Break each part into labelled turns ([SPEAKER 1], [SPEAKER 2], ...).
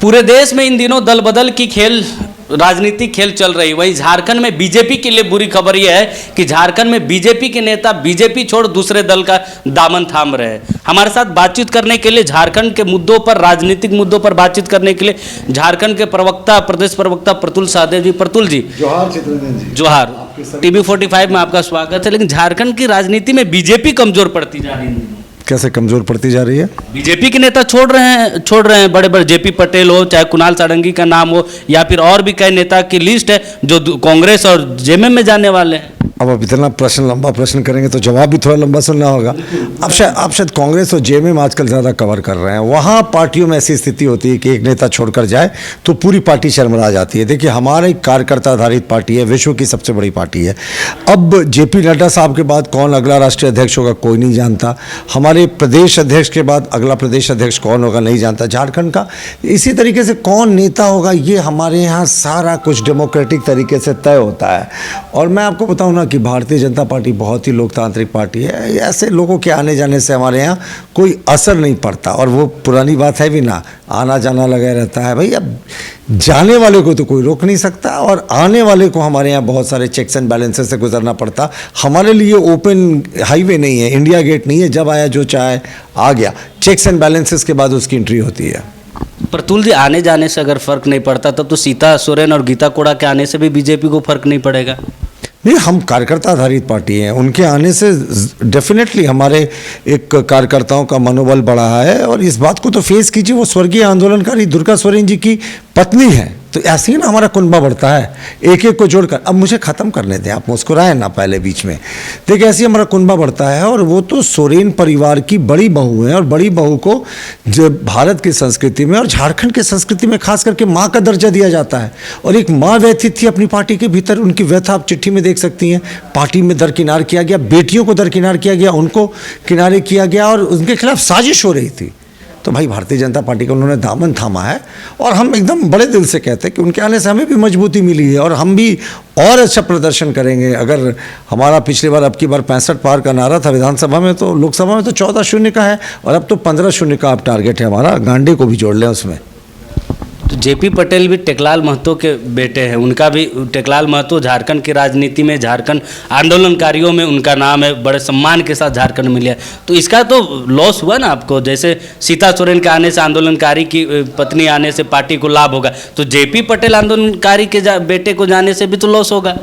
[SPEAKER 1] पूरे देश में इन दिनों दल बदल की राजनीतिक खेल चल रही। वहीं झारखंड में बीजेपी के लिए बुरी खबर यह है कि झारखंड में बीजेपी के नेता बीजेपी छोड़ दूसरे दल का दामन थाम रहे हैं। हमारे साथ बातचीत करने के लिए, झारखंड के मुद्दों पर, राजनीतिक मुद्दों पर बातचीत करने के लिए झारखंड के प्रवक्ता, प्रदेश प्रवक्ता प्रतुल सहदेव जी। प्रतुल जी
[SPEAKER 2] जोहार। चित्ररंजन जी
[SPEAKER 1] जोहार। टीवी 45 में आपका स्वागत है। लेकिन झारखंड की राजनीति में बीजेपी कमजोर पड़ती जा रही है।
[SPEAKER 2] कैसे कमजोर पड़ती जा रही है?
[SPEAKER 1] बीजेपी के नेता छोड़ रहे हैं बड़े बड़े, जेपी पटेल हो, चाहे कुणाल सारंगी का नाम हो, या फिर और भी कई नेता की लिस्ट है जो कांग्रेस और जेएमएम में जाने वाले हैं।
[SPEAKER 2] अब इतना लंबा प्रश्न करेंगे तो जवाब भी थोड़ा लंबा सुनना होगा। अब शायद कांग्रेस और जेएमएम आजकल ज़्यादा कवर कर रहे हैं। वहाँ पार्टियों में ऐसी स्थिति होती है कि एक नेता छोड़कर जाए तो पूरी पार्टी शर्मरा जाती है। देखिए, हमारी कार्यकर्ता आधारित पार्टी है, विश्व की सबसे बड़ी पार्टी है। अब जेपी नड्डा साहब के बाद कौन अगला राष्ट्रीय अध्यक्ष होगा कोई नहीं जानता। हमारे प्रदेश अध्यक्ष के बाद अगला प्रदेश अध्यक्ष कौन होगा नहीं जानता झारखंड का। इसी तरीके से कौन नेता होगा ये हमारे यहाँ सारा कुछ डेमोक्रेटिक तरीके से तय होता है। और मैं आपको बताऊँ ना कि भारतीय जनता पार्टी बहुत ही लोकतांत्रिक पार्टी है। ऐसे लोगों के आने जाने से हमारे यहाँ कोई असर नहीं पड़ता। और वो पुरानी बात है भी ना, आना जाना लगा रहता है। भाई, अब जाने वाले को तो कोई रोक नहीं सकता और आने वाले को हमारे यहाँ बहुत सारे चेक्स एंड बैलेंसेस से गुजरना पड़ता। हमारे लिए ओपन हाईवे नहीं है, इंडिया गेट नहीं है, जब आया जो चाहे आ गया। चेक्स एंड बैलेंसेस के बाद उसकी एंट्री होती है।
[SPEAKER 1] प्रतुल जी, आने जाने से अगर फर्क नहीं पड़ता तब तो सीता सोरेन और गीता कोड़ा के आने से भी बीजेपी को फर्क नहीं पड़ेगा।
[SPEAKER 2] नहीं, हम कार्यकर्ता आधारित पार्टी हैं। उनके आने से डेफिनेटली हमारे एक कार्यकर्ताओं का मनोबल बढ़ा है। और इस बात को तो फेस कीजिए, वो स्वर्गीय आंदोलनकारी दुर्गा सोरेन जी की पत्नी है, तो ऐसे ही ना हमारा कुनबा बढ़ता है, एक एक को जोड़कर। अब मुझे ख़त्म करने दें, आप मुस्कुराएं ना पहले बीच में। देखिए, ऐसे ही हमारा कुनबा बढ़ता है। और वो तो सोरेन परिवार की बड़ी बहू है और बड़ी बहू को जो भारत की संस्कृति में और झारखंड की संस्कृति में खास करके माँ का दर्जा दिया जाता है। और एक माँ व्यथित थी अपनी पार्टी के भीतर, उनकी व्यथा आप चिट्ठी में देख सकती हैं। पार्टी में दरकिनार किया गया, बेटियों को दरकिनार किया गया, उनको किनारे किया गया और उनके खिलाफ साजिश हो रही थी। तो भाई, भारतीय जनता पार्टी का उन्होंने दामन थामा है। और हम एकदम बड़े दिल से कहते हैं कि उनके आने से हमें भी मजबूती मिली है और हम भी और अच्छा प्रदर्शन करेंगे। अगर हमारा पिछली बार, अब की बार 65 पार का नारा था विधानसभा में, तो लोकसभा में तो 14-0 का है और अब तो 15-0 का अब टारगेट है हमारा। गांडे को भी जोड़ लें उसमें।
[SPEAKER 1] तो जेपी पटेल भी टेकलाल महतो के बेटे हैं। उनका भी, टेकलाल महतो झारखंड की राजनीति में, झारखंड आंदोलनकारियों में उनका नाम है, बड़े सम्मान के साथ झारखंड में लिया। तो इसका तो लॉस हुआ ना आपको। जैसे सीता सोरेन के आने से, आंदोलनकारी की पत्नी आने से पार्टी को लाभ होगा, तो जेपी पटेल आंदोलनकारी के बेटे को जाने से भी तो लॉस होगा।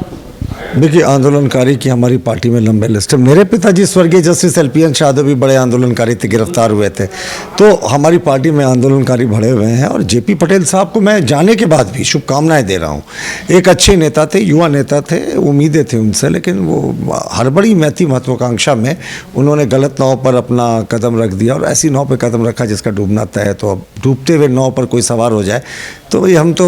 [SPEAKER 2] देखिए, आंदोलनकारी की हमारी पार्टी में लंबे लिस्ट है। मेरे पिताजी स्वर्गीय जस्टिस एलपीएन यादव भी बड़े आंदोलनकारी थे, गिरफ्तार हुए थे। तो हमारी पार्टी में आंदोलनकारी भरे हुए हैं। और जेपी पटेल साहब को मैं जाने के बाद भी शुभकामनाएं दे रहा हूं। एक अच्छे नेता थे, युवा नेता थे, उम्मीदें थी उनसे, लेकिन वो हड़बड़ी मैथी महत्वाकांक्षा में उन्होंने गलत नाव पर अपना कदम रख दिया और ऐसी नाव पर कदम रखा जिसका डूबना तय है। तो अब डूबते हुए नाव पर कोई सवार हो जाए तो भाई, हम तो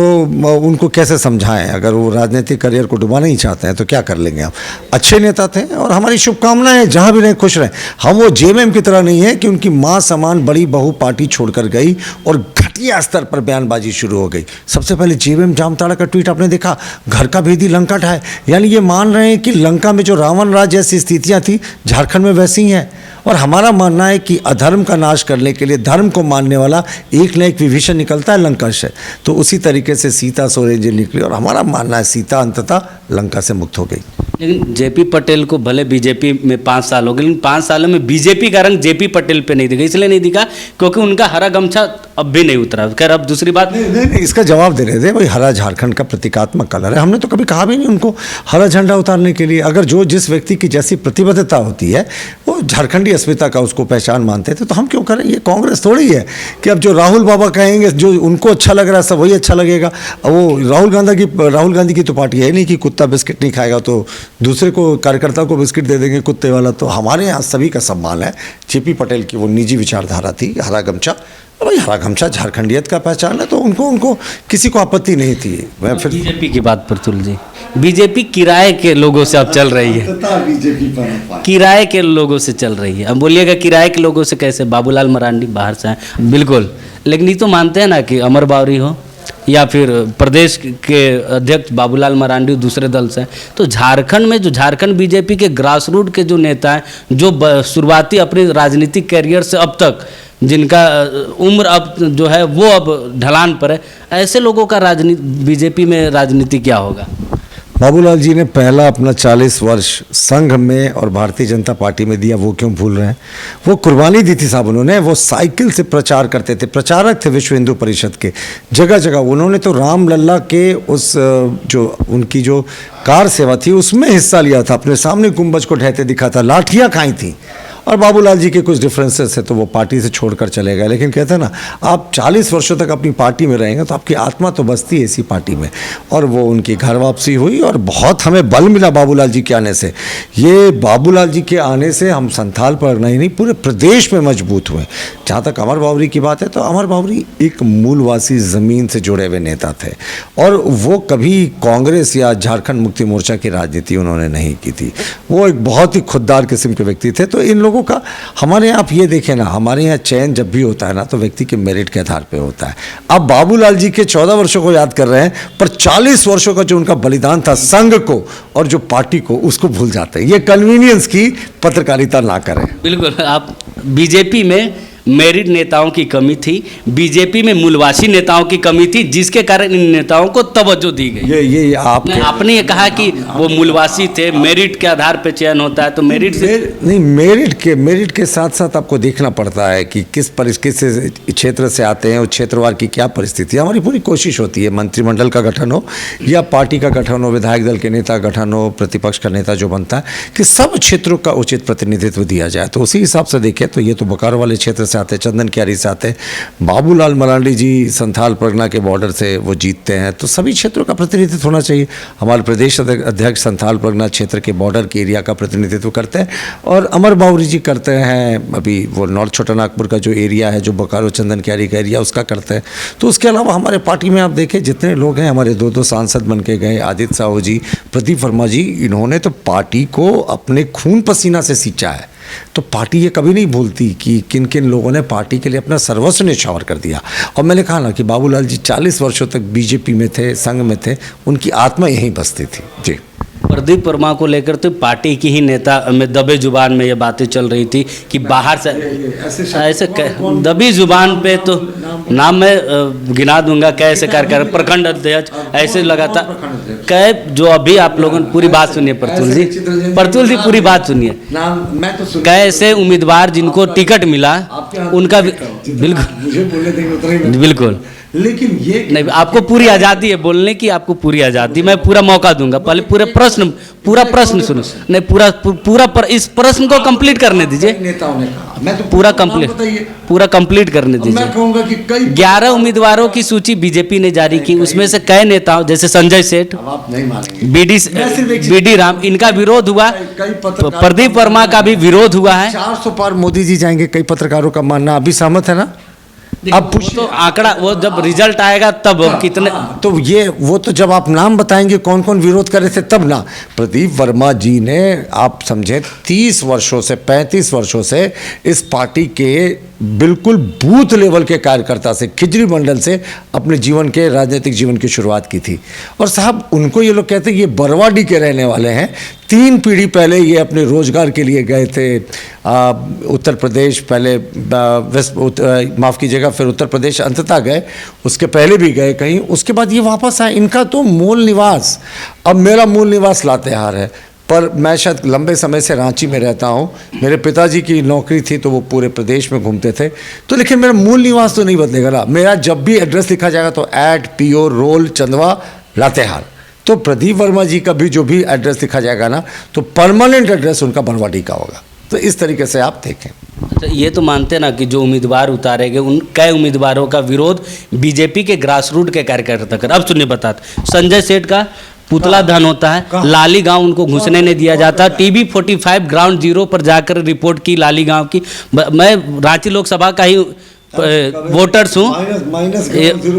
[SPEAKER 2] उनको कैसे समझाएं? अगर वो राजनीतिक करियर को डुबाना ही चाहते हैं तो क्या कर लेंगे आप? अच्छे नेता थे और हमारी शुभकामनाएं, जहां भी रहें खुश रहें। हम वो जेएमएम की तरह नहीं है कि उनकी मां समान बड़ी बहू पार्टी छोड़कर गई और घटिया स्तर पर बयानबाजी शुरू हो गई। सबसे पहले जेएमएम जामताड़ा का ट्वीट आपने देखा, घर का भेदी लंका ढाए। यानी ये मान रहे हैं कि लंका में जो रावण राज जैसी स्थितियां थी झारखंड में वैसी ही हैं। और हमारा मानना है कि अधर्म का नाश करने के लिए धर्म को मानने वाला एक न एक विभीषण निकलता है लंका से। तो उसी तरीके से सीता सोरेन जी निकली और हमारा मानना है सीता अंततः लंका से मुक्त हो गई।
[SPEAKER 1] लेकिन जेपी पटेल को भले बीजेपी में 5 साल हो गए, लेकिन 5 सालों में बीजेपी का रंग जेपी पटेल पे नहीं दिखा। इसलिए नहीं दिखा क्योंकि उनका हरा गमछा अब भी नहीं उतरा। खैर, अब दूसरी बात
[SPEAKER 2] नहीं, इसका जवाब दे रहे थे। भाई, हरा झारखंड का प्रतीकात्मक कलर है। हमने तो कभी कहा भी नहीं उनको हरा झंडा उतारने के लिए। अगर जिस व्यक्ति की जैसी प्रतिबद्धता होती है वो झारखंडी अस्मिता का उसको पहचान मानते थे, तो हम क्यों करें? ये कांग्रेस थोड़ी है कि अब जो राहुल बाबा कहेंगे, जो उनको अच्छा लग रहा है सब वही अच्छा लगेगा। अब वो राहुल गांधी की तो पार्टी है नहीं कि कुत्ता बिस्किट नहीं खाएगा तो दूसरे को, कार्यकर्ता को बिस्किट दे देंगे कुत्ते वाला। तो हमारे यहाँ सभी का सम्मान है। जेपी पटेल की वो निजी विचारधारा थी, हरा गमछा। भाई, हरा गमछा झारखंडियत का पहचान है, तो उनको किसी को आपत्ति नहीं थी। मैं फिर
[SPEAKER 1] बीजेपी की बात, प्रतुल जी, बीजेपी किराए के लोगों से अब चल रही है। किराए के लोगों से चल रही है। अब बोलिएगा किराए के लोगों से कैसे? बाबूलाल मरांडी बाहर से हैं, बिल्कुल। लेकिन ये तो मानते हैं ना कि अमर बावरी हो या फिर प्रदेश के अध्यक्ष बाबूलाल मरांडी दूसरे दल से। तो झारखंड में जो झारखंड बीजेपी के ग्रास रूट के जो नेता हैं, जो शुरुआती अपने राजनीतिक कैरियर से अब तक जिनका उम्र अब जो है वो अब ढलान पर है, ऐसे लोगों का राजनीति, बीजेपी में राजनीति क्या होगा?
[SPEAKER 2] बाबूलाल जी ने पहला अपना 40 वर्ष संघ में और भारतीय जनता पार्टी में दिया, वो क्यों भूल रहे हैं? वो कुर्बानी दी थी साहब उन्होंने। वो साइकिल से प्रचार करते थे, प्रचारक थे विश्व हिंदू परिषद के, जगह जगह। उन्होंने तो राम लल्ला के उस जो उनकी जो कार सेवा थी उसमें हिस्सा लिया था, अपने सामने गुंबज को ढहते दिखा था, लाठियाँ खाई थी। और बाबूलाल जी के कुछ डिफरेंसेस है तो वो पार्टी से छोड़कर चले गए। लेकिन कहते हैं ना, आप 40 वर्षों तक अपनी पार्टी में रहेंगे तो आपकी आत्मा तो बसती है इसी पार्टी में। और वो उनकी घर वापसी हुई और बहुत हमें बल मिला बाबूलाल जी के आने से। ये बाबूलाल जी के आने से हम संथाल पर नहीं पूरे प्रदेश में मजबूत हुए। जहाँ तक अमर बावरी की बात है तो अमर बावरी एक मूलवासी ज़मीन से जुड़े हुए नेता थे और वो कभी कांग्रेस या झारखंड मुक्ति मोर्चा की राजनीति उन्होंने नहीं की थी। वो एक बहुत ही खुददार किस्म के व्यक्ति थे। तो इन लोगों का हमारे यहाँ, आप ये देखें ना, हमारे यहाँ चयन जब भी होता है ना तो व्यक्ति के मेरिट के आधार पे होता है। अब बाबूलाल जी के 14 वर्षों को याद कर रहे हैं, पर 40 वर्षों का जो उनका बलिदान था संघ को और जो पार्टी को, उसको भूल जाते हैं। ये कन्वीनियंस की पत्रकारिता ना करें।
[SPEAKER 1] बिल्कुल, आप बीजेपी में मेरिट नेताओं की कमी थी, बीजेपी में मूलवासी नेताओं की कमी थी, जिसके कारण इन नेताओं को तवज्जो दी गई।
[SPEAKER 2] ये
[SPEAKER 1] आपने ये कहा कि वो मूलवासी थे, मेरिट के आधार पर चयन होता है, तो मेरिट से
[SPEAKER 2] नहीं, मेरिट के साथ साथ आपको देखना पड़ता है कि किस क्षेत्र से आते हैं और क्षेत्रवार की क्या परिस्थिति है। हमारी पूरी कोशिश होती है मंत्रिमंडल का गठन हो या पार्टी का गठन हो, विधायक दल के नेता गठन हो, प्रतिपक्ष का नेता जो बनता है, कि सब क्षेत्रों का उचित प्रतिनिधित्व दिया जाए। तो उसी हिसाब से देखें तो ये तो बोकारो वाले क्षेत्र से आते, चंदन क्यारी से आते, बाबूलाल मरांडी जी संथाल परगना के बॉर्डर से वो जीतते हैं। तो सभी क्षेत्रों का प्रतिनिधित्व होना चाहिए। हमारे प्रदेश अध्यक्ष संथाल परगना क्षेत्र के बॉर्डर के एरिया का प्रतिनिधित्व करते हैं और अमर बावरी जी करते हैं अभी वो नॉर्थ छोटा नागपुर का जो एरिया है, जो बोकारो चंदन क्यारी का एरिया, उसका करते हैं। तो उसके अलावा हमारे पार्टी में आप देखें जितने लोग हैं, हमारे 2 सांसद बन के गए, आदित्य साहू जी, प्रदीप वर्मा जी, इन्होंने तो पार्टी को अपने खून पसीना से सींचा है। तो पार्टी ये कभी नहीं भूलती कि किन किन लोगों ने पार्टी के लिए अपना सर्वस्व न्यौछावर कर दिया। और मैंने कहा ना कि बाबूलाल जी 40 वर्षों तक बीजेपी में थे, संघ में थे, उनकी आत्मा यहीं बसती थी। जी।
[SPEAKER 1] प्रदीप वर्मा को लेकर तो पार्टी की ही नेता में दबे जुबान में ये बातें चल रही थी कि बाहर से ऐसे दबी जुबान पे, तो नाम मैं गिना दूंगा, कैसे कर प्रखंड अध्यक्ष, ऐसे लगातार कै, जो अभी आप लोगों ने पूरी बात सुनिए, प्रतुल जी पूरी बात सुनिए। कैसे उम्मीदवार जिनको टिकट मिला उनका बिल्कुल,
[SPEAKER 2] लेकिन ये
[SPEAKER 1] नहीं, आपको पूरी आज़ादी है बोलने की, आपको पूरी आज़ादी, मैं पूरा मौका दूंगा। पहले पूरा प्रश्न सुनो, नहीं पूरा इस प्रश्न को कंप्लीट करने दीजिए।
[SPEAKER 2] नेताओं ने कहा, मैं तो
[SPEAKER 1] पूरा कंप्लीट करने दीजिए।
[SPEAKER 2] मैं कहूंगा कि
[SPEAKER 1] 11 उम्मीदवारों की सूची बीजेपी ने जारी की, उसमें से कई नेताओं जैसे संजय सेठ,
[SPEAKER 2] आप नहीं मानेंगे,
[SPEAKER 1] बीडी राम, इनका विरोध हुआ। प्रदीप वर्मा का भी विरोध हुआ है।
[SPEAKER 2] 400 पार मोदी जी जाएंगे, कई पत्रकारों का मानना। अभी सहमत है ना?
[SPEAKER 1] अब तो आंकड़ा, वो जब रिजल्ट आएगा तब कितने,
[SPEAKER 2] तो ये वो तो जब आप नाम बताएंगे कौन कौन विरोध कर रहे थे तब ना। प्रदीप वर्मा जी ने, आप समझे, 30 वर्षों से 35 वर्षों से इस पार्टी के बिल्कुल बूथ लेवल के कार्यकर्ता से, खिजड़ी मंडल से अपने जीवन के, राजनीतिक जीवन की शुरुआत की थी। और साहब उनको ये लोग कहते हैं ये बरवाडी के रहने वाले हैं। 3 पीढ़ी पहले ये अपने रोजगार के लिए गए थे उत्तर प्रदेश, पहले माफ़ कीजिएगा, फिर उत्तर प्रदेश अंततः गए, उसके पहले भी गए कहीं, उसके बाद ये वापस आए। इनका तो मूल निवास, अब मेरा मूल निवास लातेहार है, पर मैं शायद लंबे समय से रांची में रहता हूँ। मेरे पिताजी की नौकरी थी तो वो पूरे प्रदेश में घूमते थे। तो लेकिन मेरा मूल निवास तो नहीं बदलेगा ना। मेरा जब भी एड्रेस लिखा जाएगा तो @PO रोल चंदवा लातेहार। तो प्रदीप वर्मा जी का भी जो भी एड्रेस लिखा जाएगा ना, तो परमानेंट एड्रेस उनका बरवाडी का होगा। तो इस तरीके से आप देखें।
[SPEAKER 1] अच्छा, ये तो मानते ना कि जो उम्मीदवार उतारे गए उन कई उम्मीदवारों का विरोध बीजेपी के ग्रास रूट के कार्यकर्ता कर। अब सुनिए, बताते संजय सेठ का पुतला दहन होता है, लाली गांव उनको घुसने नहीं दिया जाता। TB 45 ग्राउंड जीरो पर जाकर रिपोर्ट की लाली गांव की। मैं रांची लोकसभा का ही वोटर्स हूँ।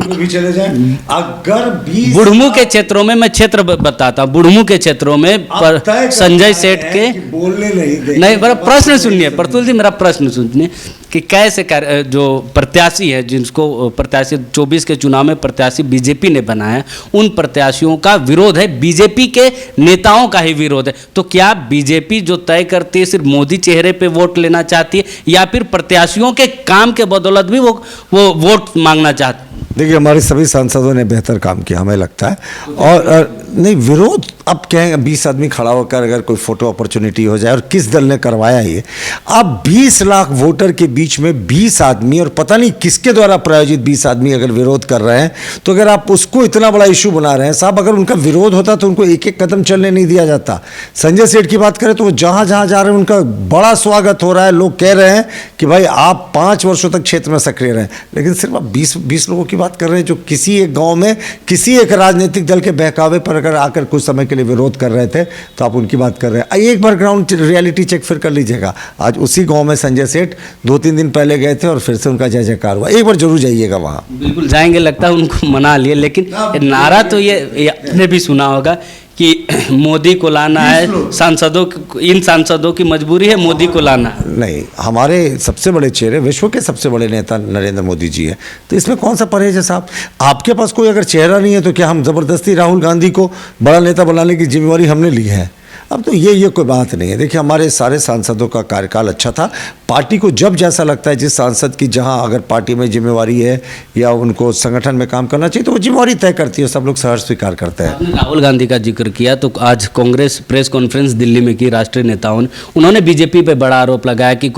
[SPEAKER 2] भी चले जाए, अगर
[SPEAKER 1] बुढ़मू के क्षेत्रों में, मैं क्षेत्र बताता हूँ, बुढ़मू के क्षेत्रों में पर संजय सेठ के
[SPEAKER 2] बोलने नहीं,
[SPEAKER 1] मेरा प्रश्न सुनिए प्रतुल जी, मेरा प्रश्न सुनिए। कि कैसे जो प्रत्याशी है, जिसको प्रत्याशी 24 के चुनाव में प्रत्याशी बीजेपी ने बनाया, उन प्रत्याशियों का विरोध है, बीजेपी के नेताओं का ही विरोध है। तो क्या बीजेपी जो तय करती है सिर्फ मोदी चेहरे पे वोट लेना चाहती है, या फिर प्रत्याशियों के काम के बदौलत भी वो वोट मांगना चाहती है?
[SPEAKER 2] देखिए, हमारे सभी सांसदों ने बेहतर काम किया हमें लगता है। और नहीं, विरोध अब कहें 20 आदमी खड़ा होकर अगर कोई फोटो अपॉर्चुनिटी हो जाए, और किस दल ने करवाया ये, अब 20 लाख वोटर के बीच में 20 आदमी और पता नहीं किसके द्वारा प्रायोजित 20 आदमी अगर विरोध कर रहे हैं, तो अगर आप उसको इतना बड़ा इशू बना रहे हैं साहब, अगर उनका विरोध होता तो उनको एक एक कदम चलने नहीं दिया जाता। संजय सेठ की बात करें तो वो जहां जहां जा रहे हैं उनका बड़ा स्वागत हो रहा है, लोग कह रहे हैं कि भाई आप 5 वर्षों तक क्षेत्र में सक्रिय रहें। लेकिन सिर्फ आप 20 लोगों की बात कर रहे हैं जो किसी एक गाँव में किसी एक राजनीतिक दल के बहकावे पर अगर आकर कुछ समय के लिए विरोध कर रहे थे, तो आप उनकी बात कर रहे हैं। एक बार ग्राउंड रियलिटी चेक फिर कर लीजिएगा। आज उसी गांव में संजय सेठ 2-3 दिन पहले गए थे और फिर से उनका जय जयकार हुआ। एक बार जरूर जाइएगा वहाँ।
[SPEAKER 1] बिल्कुल जाएंगे, लगता है उनको मना लिए। लेकिन नारा तो ये आपने भी सुना होगा कि मोदी को लाना है, इन सांसदों की मजबूरी है मोदी को लाना।
[SPEAKER 2] नहीं, हमारे सबसे बड़े चेहरे, विश्व के सबसे बड़े नेता नरेंद्र मोदी जी हैं, तो इसमें कौन सा परहेज है साहब? आपके पास कोई अगर चेहरा नहीं है तो क्या हम ज़बरदस्ती राहुल गांधी को बड़ा नेता बनाने की जिम्मेवारी हमने ली है? अब तो ये कोई बात नहीं है। देखिए, हमारे सारे सांसदों का कार्यकाल अच्छा था। पार्टी को जब जैसा लगता है, जिस सांसद की जहां अगर पार्टी में जिम्मेवारी है या उनको संगठन में काम करना चाहिए, तो वो जिम्मेवारी तय करती है, सब लोग सहर्ष स्वीकार करते हैं।
[SPEAKER 1] आपने राहुल गांधी का जिक्र किया, तो आज कांग्रेस प्रेस कॉन्फ्रेंस दिल्ली में की राष्ट्रीय नेताओं ने, उन्होंने बीजेपी पे बड़ा आरोप लगाया कि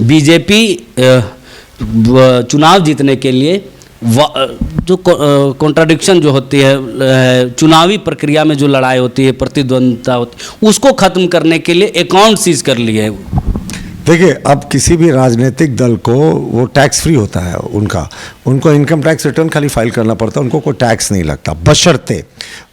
[SPEAKER 1] बीजेपी चुनाव जीतने के लिए जो कॉन्ट्राडिक्शन जो होती है, चुनावी प्रक्रिया में जो लड़ाई होती है, प्रतिद्वंद्विता होती है, उसको खत्म करने के लिए अकाउंट सीज कर लिए है।
[SPEAKER 2] देखिए, अब किसी भी राजनीतिक दल को वो टैक्स फ्री होता है, उनको इनकम टैक्स रिटर्न खाली फाइल करना पड़ता है, उनको कोई टैक्स नहीं लगता, बशर्ते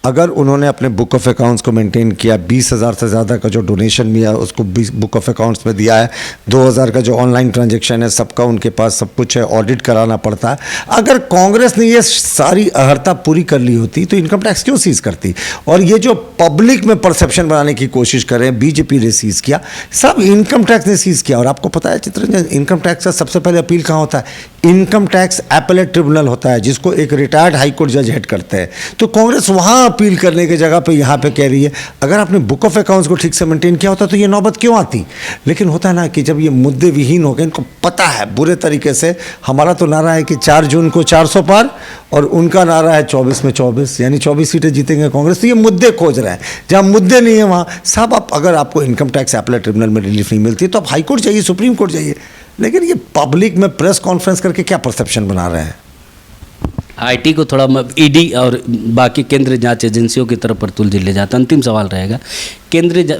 [SPEAKER 2] अगर उन्होंने अपने बुक ऑफ अकाउंट्स को मेंटेन किया। 20,000 से ज़्यादा का जो डोनेशन दिया उसको बुक ऑफ अकाउंट्स में दिया है, 2,000 का जो ऑनलाइन ट्रांजैक्शन है सबका उनके पास सब कुछ है, ऑडिट कराना पड़ता है। अगर कांग्रेस ने ये सारी अहर्ता पूरी कर ली होती तो इनकम टैक्स क्यों सीज करती? और ये जो पब्लिक में परसेप्शन बनाने की कोशिश कर रहे हैं, बीजेपी ने सीज किया, सब इनकम टैक्स ने सीज किया। और आपको पता है चित्रंजन, इनकम टैक्स का सबसे पहले अपील कहाँ होता है? इनकम टैक्स एपेलेट ट्रिब्यूनल होता है, जिसको एक रिटायर्ड हाई कोर्ट जज हेड करते हैं। तो कांग्रेस वहाँ अपील करने की जगह पे यहाँ पे कह रही है, अगर आपने बुक ऑफ अकाउंट्स को ठीक से मेंटेन किया होता तो ये नौबत क्यों आती? लेकिन होता है ना कि जब ये मुद्दे विहीन हो गए, इनको पता है बुरे तरीके से। हमारा तो नारा है कि 4 जून को 400 पार, और उनका नारा है 24 में 24, यानी 24 सीटें जीतेंगे कांग्रेस। तो ये मुद्दे खोज रहे हैं, जहाँ मुद्दे नहीं है वहाँ साहब, आप अगर आपको इनकम टैक्स एपेलेट ट्रिब्यूनल में रिलीफ नहीं मिलती तो आप हाई कोर्ट जाइए, सुप्रीम कोर्ट जाइए। लेकिन ये पब्लिक में प्रेस कॉन्फ्रेंस करके क्या परसेप्शन बना रहे हैं?
[SPEAKER 1] आईटी को थोड़ा ईडी और बाकी केंद्रीय जांच एजेंसियों की तरफ पर तुल ले जाता। अंतिम सवाल रहेगा,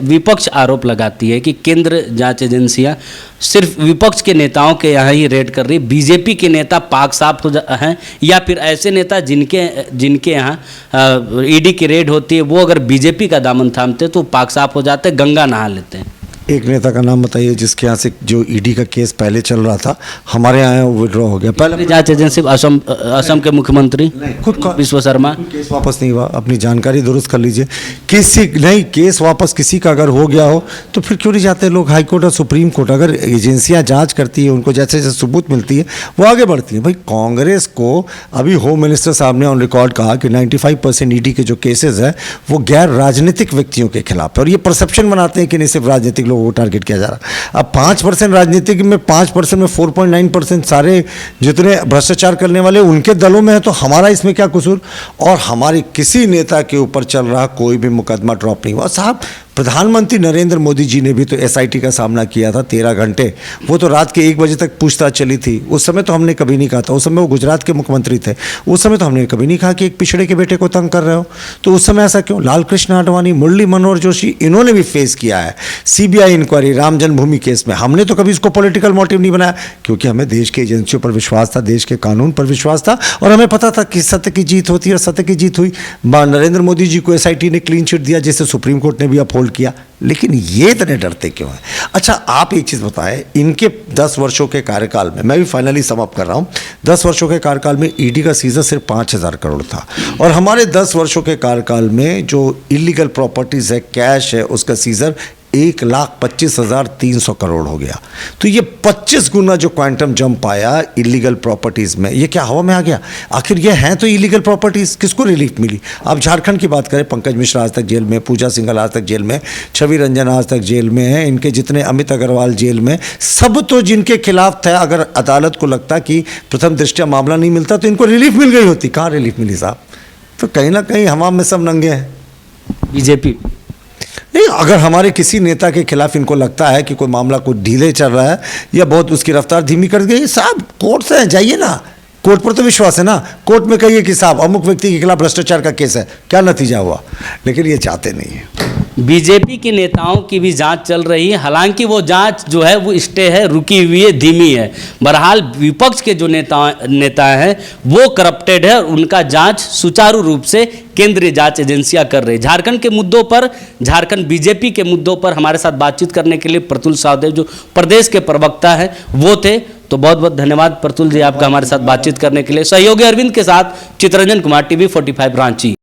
[SPEAKER 1] विपक्ष आरोप लगाती है कि केंद्र जांच एजेंसियां सिर्फ विपक्ष के नेताओं के यहाँ ही रेड कर रही है, बीजेपी के नेता पाक साफ हैं, या फिर ऐसे नेता जिनके यहाँ ईडी की रेड होती है, वो अगर बीजेपी का दामन थामते तो पाक साफ हो जाते, गंगा नहा लेते हैं।
[SPEAKER 2] एक नेता का नाम बताइए जिसके यहाँ से जो ईडी का केस पहले चल रहा था, हमारे यहाँ वो विड्रॉ हो गया। पहले
[SPEAKER 1] जांच एजेंसी असम के मुख्यमंत्री
[SPEAKER 2] खुद
[SPEAKER 1] विश्व शर्मा,
[SPEAKER 2] केस वापस नहीं हुआ। अपनी जानकारी दुरुस्त कर लीजिए। केस वापस किसी का अगर हो गया हो तो फिर क्यों नहीं जाते लोग हाई कोर्ट और सुप्रीम कोर्ट? अगर एजेंसियां जांच करती है, उनको जैसे जैसे सबूत मिलती है वो आगे बढ़ती है। भाई, कांग्रेस को अभी होम मिनिस्टर साहब ने ऑन रिकॉर्ड कहा कि 95% ईडी के जो केसेस है वो गैर राजनीतिक व्यक्तियों के खिलाफ है, और ये परसेप्शन बनाते हैं कि नहीं सिर्फ राजनीतिक लोगों को टारगेट किया जा रहा। अब 5% राजनीतिक में, 5% में 4.9% सारे जितने भ्रष्टाचार करने वाले उनके दलों में है, तो हमारा इसमें क्या कसूर? और हमारे किसी नेता के ऊपर चल रहा कोई भी मुकदमा ड्रॉप नहीं हुआ साहब। प्रधानमंत्री नरेंद्र मोदी जी ने भी तो एसआईटी का सामना किया था 13 घंटे, वो तो रात के 1 बजे तक पूछताछ चली थी। उस समय तो हमने कभी नहीं कहा था, उस समय वो गुजरात के मुख्यमंत्री थे, उस समय तो हमने कभी नहीं कहा कि एक पिछड़े के बेटे को तंग कर रहे हो। तो उस समय ऐसा क्यों? लाल कृष्ण आडवाणी, मुरली मनोहर जोशी, इन्होंने भी फेस किया है सीबीआई इंक्वायरी राम जन्मभूमि केस में। हमने तो कभी इसको पॉलिटिकल मोटिव नहीं बनाया, क्योंकि हमें देश की एजेंसियों पर विश्वास था, देश के कानून पर विश्वास था, और हमें पता था कि सत्य की जीत होती है, और सत्य की जीत हुई। नरेंद्र मोदी जी को एसआईटी ने क्लीन चिट दिया, जिसे सुप्रीम कोर्ट ने भी अपहोल्ड किया। लेकिन ये इतने डरते क्यों हैं? अच्छा, आप एक चीज़ बताएं, इनके 10 वर्षों के कार्यकाल में, मैं भी फाइनली सम अप कर रहा हूँ, 10 वर्षों के कार्यकाल में ईडी का सीजर सिर्फ 5,000 करोड़ था, और हमारे 10 वर्षों के कार्यकाल में जो इलीगल प्रॉपर्टीज़ है, कैश है, उसका सीजर 1,25,300 करोड़ हो गया। तो ये 25 गुना जो क्वांटम जंप आया इलीगल प्रॉपर्टीज़ में, ये क्या हवा में आ गया? आखिर ये हैं तो इलीगल प्रॉपर्टीज़, किसको रिलीफ मिली? आप झारखंड की बात करें, पंकज मिश्रा आज तक जेल में, पूजा सिंघल आज तक जेल में, छवि रंजन आज तक जेल में है, इनके जितने अमित अग्रवाल जेल में, सब तो जिनके खिलाफ था, अगर अदालत को लगता कि प्रथम दृष्टया मामला नहीं मिलता तो इनको रिलीफ मिल गई होती। कहाँ रिलीफ मिली साहब? तो कहीं ना कहीं हवा में सब नंगे हैं।
[SPEAKER 1] बीजेपी
[SPEAKER 2] नहीं, अगर हमारे किसी नेता के खिलाफ इनको लगता है कि कोई मामला कुछ ढीले चल रहा है या बहुत उसकी रफ्तार धीमी कर गई, साहब कोर्ट से जाइए ना, कोर्ट पर तो विश्वास है ना, कोर्ट में कहिए कि साहब अमुक व्यक्ति के खिलाफ भ्रष्टाचार का केस है, क्या नतीजा हुआ? लेकिन ये चाहते नहीं है।
[SPEAKER 1] बीजेपी के नेताओं की भी जांच चल रही है, हालांकि वो जांच जो है वो स्टे है, रुकी हुई है, धीमी है। बहरहाल विपक्ष के जो नेता हैं वो करप्टेड है और उनका जांच सुचारू रूप से केंद्रीय जांच एजेंसियां कर रही है। झारखंड के मुद्दों पर, झारखंड बीजेपी के मुद्दों पर हमारे साथ बातचीत करने के लिए प्रतुल सावदेव जो प्रदेश के प्रवक्ता है वो थे। तो बहुत बहुत धन्यवाद प्रतुल जी आपका हमारे साथ बातचीत करने के लिए। सहयोगी अरविंद के साथ चित्ररंजन कुमार, TV 45 रांची।